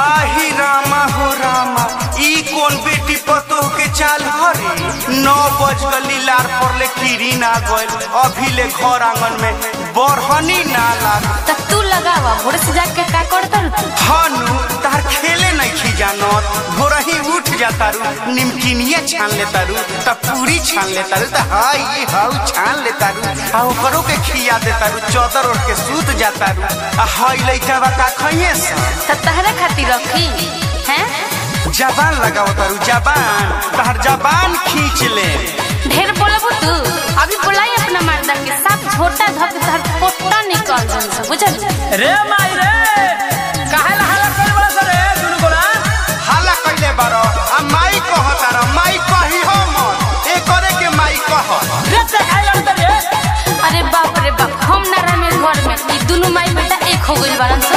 आही रामा हो रामा, ई कौन बेटी पतो के चाल हरे। 9 बज गली लार पर ले कीरी ना गइल, अभी ले घर आंगन में बरहनी ना लाग। त तू लगावा भोर से जाके का करत रु? हानु तार खेले नहीं खी जानत, भोरही उठ जाता रु, निमकिनिया छान लेता रु, त पूरी छान लेता रु, त हाय ये हाउ छान लेता रु, आ ओकरो के खिया देता रु, चादर ओढ़ के सूत जाता रु। आ हाय लइका बा का खइए स त तहरा खातिर रखी हैं? जबान लगाओ तारू, जबान तहर जबान खींच ले। ढेर बोलबू तू, अभी बोलाई अपना मर्दा के साथ झोटा धक तहर पोटा निकल जन से, बुझल? रे माई रे काहे ला हल्ला कर बड़ा सरे दुनु गोला? हल्ला कइले बारो, आ माई कहता रे, माई कही हो मत, ए करे के माई कह। रे से खाइ लड़ रे। अरे बाप रे बाप, हम ना रहे घर में, ई दुनु माई बेटा एक हो गइल बारन स।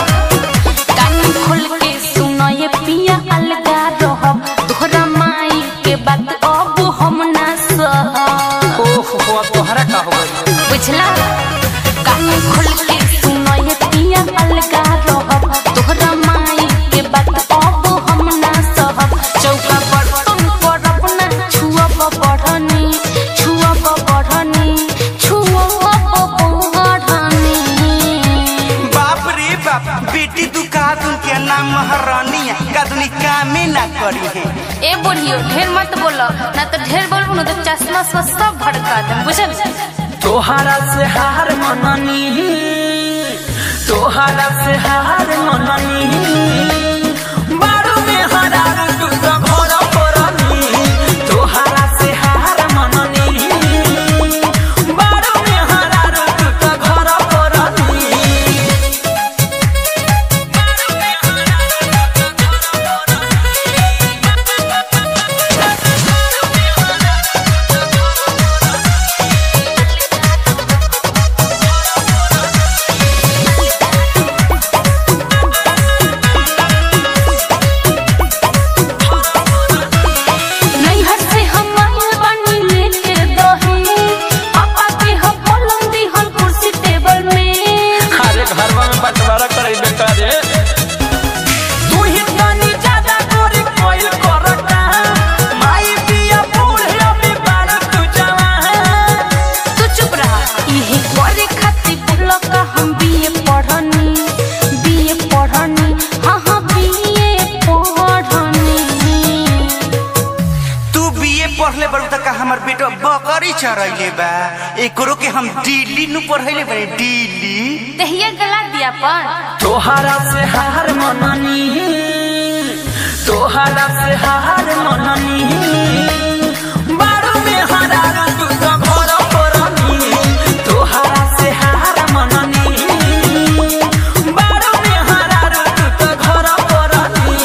कान खोल के सुनो ये पिया अलगा रहब, तोहरा माई के बात अब हम ना सह। ओहो तोहरा का हो गइल बुझला? कान खोल के सुनो ये पिया अलगा रहब, तोहरा माई के बात अब हम ना सह। चौका बर्तन पर अपना छुअब बढ़नी, छुअब बढ़नी, छुअब बढ़नी। बाप रे बाप, बेटी तू का दुन के नाम महारानी का दुनी कामे ना करी है। ए बुढ़ियो ढेर मत बोलो, ना तो ढेर बोलबो ना तो चश्मा सब भड़का दे, बुझल? तोहरा से हार मननी, तोहरा से हार मननी, बारू में हरार तू तो घर परनी। तोहरा से हार मननी, बारू में हरार तू तो घर परनी। पढ़ले बड़ू तक हमर बेटा बकरी चरैले बा, एकरो के हम दिल्ली नु पढ़ैले बड़े, दिल्ली तहिया गला दिया पर। तोहरा से हार मननी, तोहरा से हार मननी, बारू में हरार तू तो घर परनी। तोहरा से हार मननी, बारू में हरार तू तो घर परनी।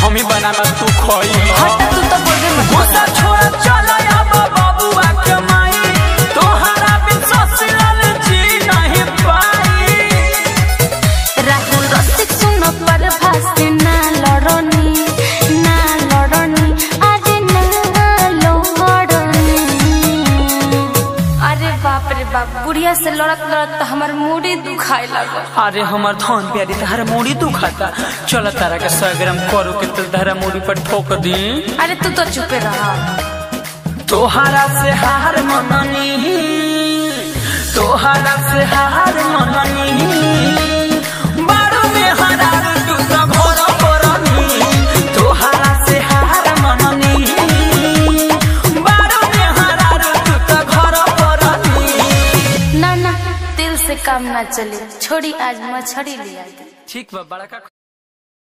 हम ही बनाना तू खोई हट तू तो बोल दे गुस्सा छोड़ चला अब बाबूआ के माई। तोहरा बिन ससुराल जी नहीं पाई। राहुल रसिक सुन पर भाषे ना लड़नी, ना लड़नी, आज ना लड़नी। अरे बाप रे बाप, बुढ़िया से लड़त लड़त तो हमार मूड़ी दुखाए लगा। अरे हमार धन प्यारी तहरा मूड़ी दुखाता, चल तारा के 100 ग्राम करू के तेल तहरा मूड़ी पर ठोक दी। अरे तू तो चुपे रहा। तोहरा से हार मननी, तोहरा से हार मननी, बारू में हरार तू तो घर परनी। तोहरा से हार मननी, बारू में हरार तू तो घर परनी। ना ना, दिल से काम ना चले, छोड़ी आज मछली ले आई। ठीक बा बड़ा का